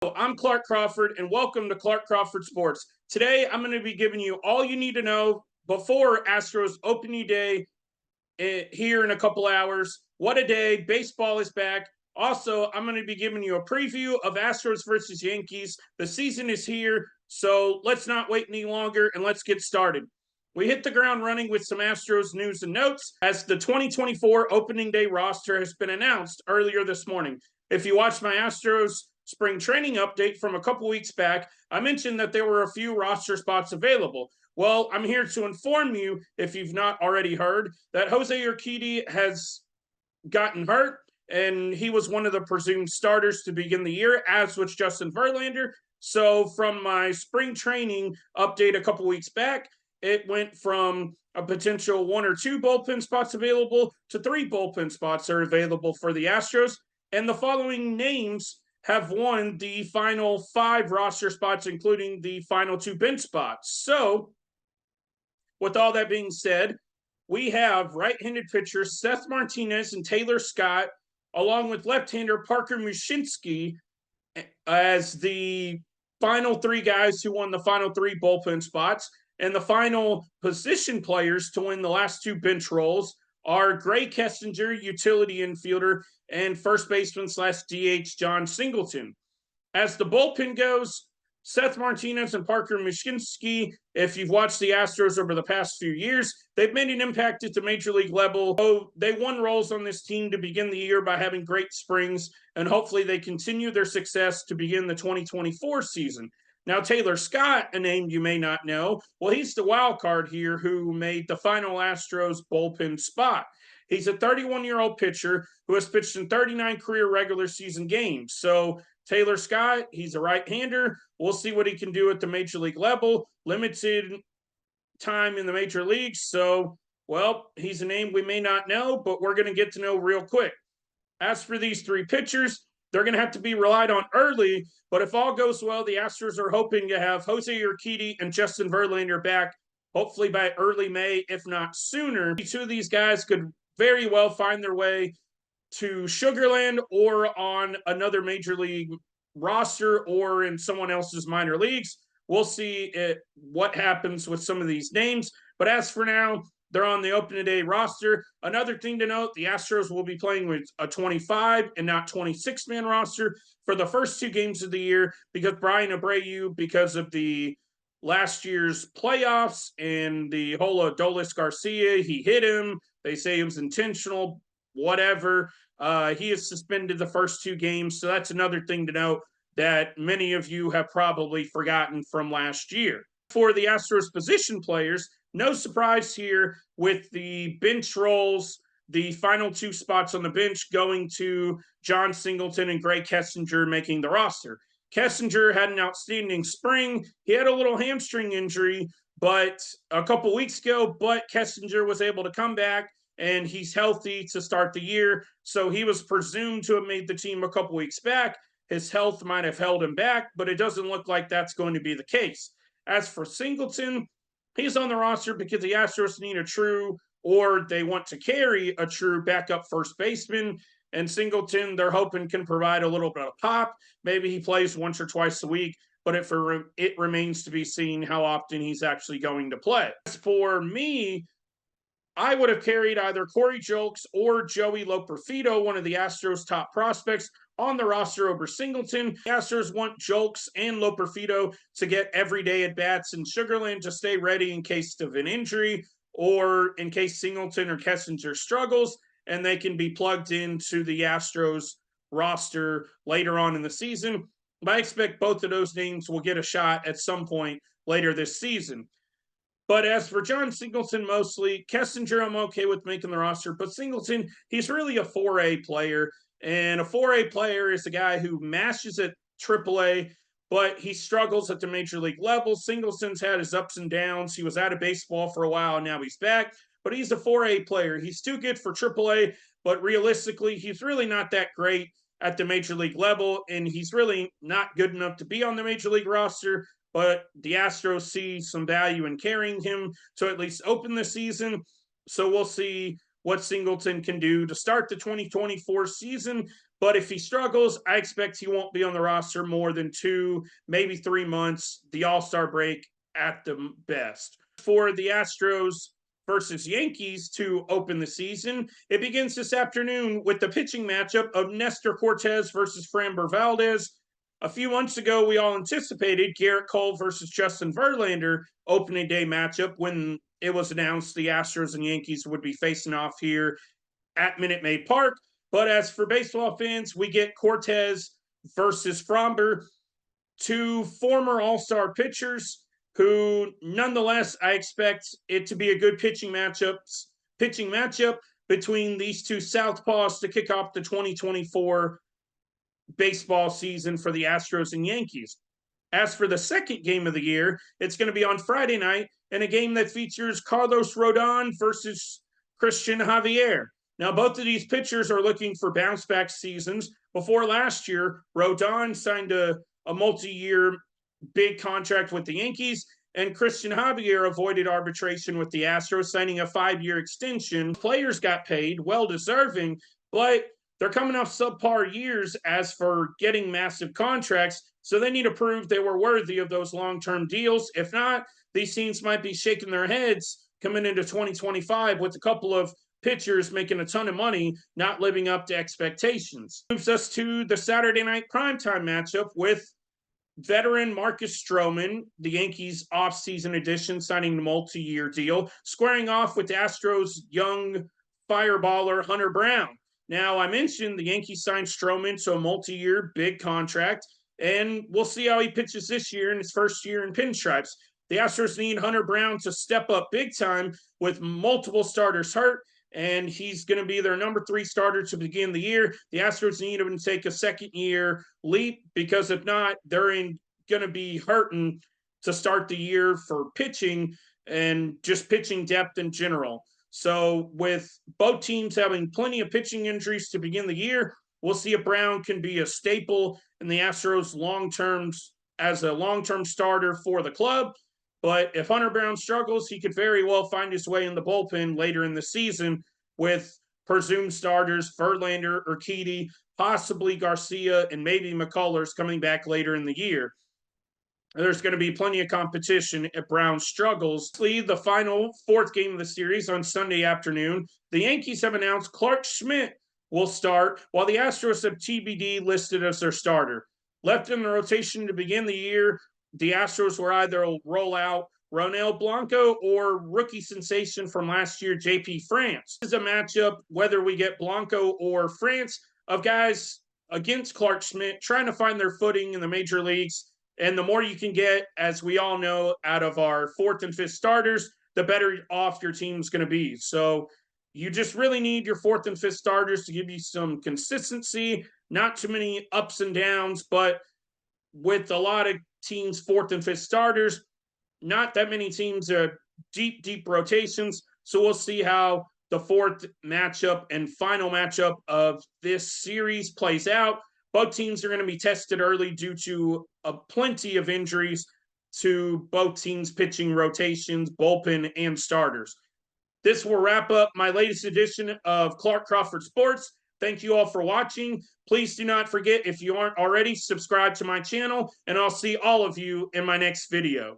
I'm Clark Crawford, and welcome to Clark Crawford Sports. Today, I'm going to be giving you all you need to know before Astros opening day here in a couple hours. What a day. Baseball is back. Also, I'm going to be giving you a preview of Astros versus Yankees. The season is here, so let's not wait any longer and let's get started. We hit the ground running with some Astros news and notes as the 2024 opening day roster has been announced earlier this morning. If you watched my Astros spring training update from a couple weeks back, I mentioned that there were a few roster spots available. Well, I'm here to inform you, if you've not already heard, that Jose Urquidy has gotten hurt, and he was one of the presumed starters to begin the year, as was Justin Verlander. So from my spring training update a couple weeks back, it went from a potential 1 or 2 bullpen spots available to 3 bullpen spots are available for the Astros. And the following names have won the final 5 roster spots, including the final 2 bench spots. So, with all that being said, we have right-handed pitchers Seth Martinez and Taylor Scott, along with left-hander Parker Mushinski, as the final 3 guys who won the final 3 bullpen spots. And the final position players to win the last 2 bench roles are Gray Kessinger, utility infielder, and first baseman / DH John Singleton. As the bullpen goes, Seth Martinez and Parker Mushinski, if you've watched the Astros over the past few years, they've made an impact at the major league level. So they won roles on this team to begin the year by having great springs, and hopefully they continue their success to begin the 2024 season. Now, Taylor Scott, a name you may not know, well, he's the wild card here who made the final Astros bullpen spot. He's a 31-year-old pitcher who has pitched in 39 career regular season games. So Taylor Scott, he's a right-hander. We'll see what he can do at the major league level. Limited time in the major leagues. So, well, he's a name we may not know, but we're going to get to know real quick. As for these 3 pitchers, they're going to have to be relied on early, but if all goes well, the Astros are hoping to have Jose Urquidy and Justin Verlander back, hopefully by early May, if not sooner. 2 of these guys could very well find their way to Sugarland or on another major league roster or in someone else's minor leagues. We'll see what happens with some of these names. But as for now, they're on the opening day roster. Another thing to note, the Astros will be playing with a 25 and not 26-man roster for the first 2 games of the year because Brian Abreu, because of the last year's playoffs and the whole Adolis Garcia, he hit him. They say it was intentional, whatever. He is suspended the first 2 games. So that's another thing to note that many of you have probably forgotten from last year. For the Astros position players, no surprise here with the bench roles, the final 2 spots on the bench going to John Singleton and Gray Kessinger making the roster. Kessinger had an outstanding spring. He had a little hamstring injury, but a couple weeks ago, but Kessinger was able to come back and he's healthy to start the year. So he was presumed to have made the team a couple weeks back. His health might have held him back, but it doesn't look like that's going to be the case. As for Singleton, he's on the roster because the Astros need a true, or they want to carry a true backup first baseman. And Singleton, they're hoping, can provide a little bit of pop. Maybe he plays once or twice a week, but it remains to be seen how often he's actually going to play. As for me, I would have carried either Corey Julks or Joey Loperfido, one of the Astros' top prospects, on the roster over Singleton. The Astros want Julks and Loperfido to get everyday at-bats in Sugarland to stay ready in case of an injury or in case Singleton or Kessinger struggles, and they can be plugged into the Astros roster later on in the season. But I expect both of those names will get a shot at some point later this season. But as for John Singleton, mostly, Kessinger, I'm okay with making the roster. But Singleton, he's really a 4A player. And a 4A player is a guy who mashes at AAA, but he struggles at the major league level. Singleton's had his ups and downs. He was out of baseball for a while, and now he's back. But he's a 4A player. He's too good for AAA, but realistically, he's really not that great at the major league level, and he's really not good enough to be on the major league roster. But the Astros see some value in carrying him to at least open the season. So we'll see what Singleton can do to start the 2024 season. But if he struggles, I expect he won't be on the roster more than 2, maybe 3 months, the All-Star break at the best. For the Astros versus Yankees to open the season, it begins this afternoon with the pitching matchup of Nestor Cortes versus Framber Valdez. A few months ago, we all anticipated Garrett Cole versus Justin Verlander opening day matchup when it was announced the Astros and Yankees would be facing off here at Minute Maid Park. But as for baseball fans, we get Cortes versus Framber, two former All-Star pitchers who, nonetheless, I expect it to be a good pitching matchup between these two southpaws to kick off the 2024 baseball season for the Astros and Yankees. As for the second game of the year, it's going to be on Friday night in a game that features Carlos Rodon versus Christian Javier. Now, both of these pitchers are looking for bounce-back seasons. Before last year, Rodon signed a multi-year big contract with the Yankees, and Christian Javier avoided arbitration with the Astros, signing a 5-year extension. Players got paid, well-deserving, but they're coming off subpar years as for getting massive contracts, so they need to prove they were worthy of those long-term deals. If not, these teams might be shaking their heads coming into 2025 with a couple of pitchers making a ton of money, not living up to expectations. Moves us to the Saturday night primetime matchup with veteran Marcus Stroman, the Yankees offseason addition, signing a multi-year deal, squaring off with the Astros' young fireballer Hunter Brown. Now, I mentioned the Yankees signed Stroman to a multi-year big contract, and we'll see how he pitches this year in his first year in pinstripes. The Astros need Hunter Brown to step up big time with multiple starters hurt, and he's going to be their number 3 starter to begin the year. The Astros need him to take a second-year leap because if not, they're going to be hurting to start the year for pitching and just pitching depth in general. So with both teams having plenty of pitching injuries to begin the year, we'll see if Brown can be a staple in the Astros as a long-term starter for the club. But if Hunter Brown struggles, he could very well find his way in the bullpen later in the season with presumed starters Verlander, Urquidy, possibly Garcia, and maybe McCullers coming back later in the year. There's going to be plenty of competition if Brown struggles. The final 4th game of the series on Sunday afternoon, the Yankees have announced Clark Schmidt will start, while the Astros have TBD listed as their starter. Left in the rotation to begin the year, the Astros will either roll out Ronel Blanco or rookie sensation from last year, JP France. This is a matchup, whether we get Blanco or France, of guys against Clark Schmidt trying to find their footing in the major leagues. And the more you can get, as we all know, out of our 4th and 5th starters, the better off your team's going to be. So you just really need your 4th and 5th starters to give you some consistency, not too many ups and downs, but with a lot of teams' 4th and 5th starters, not that many teams are deep rotations. So we'll see how the 4th matchup and final matchup of this series plays out. Both teams are going to be tested early due to plenty of injuries to both teams' pitching rotations, bullpen, and starters. This will wrap up my latest edition of Clark Crawford Sports. Thank you all for watching. Please do not forget, if you aren't already, subscribe to my channel, and I'll see all of you in my next video.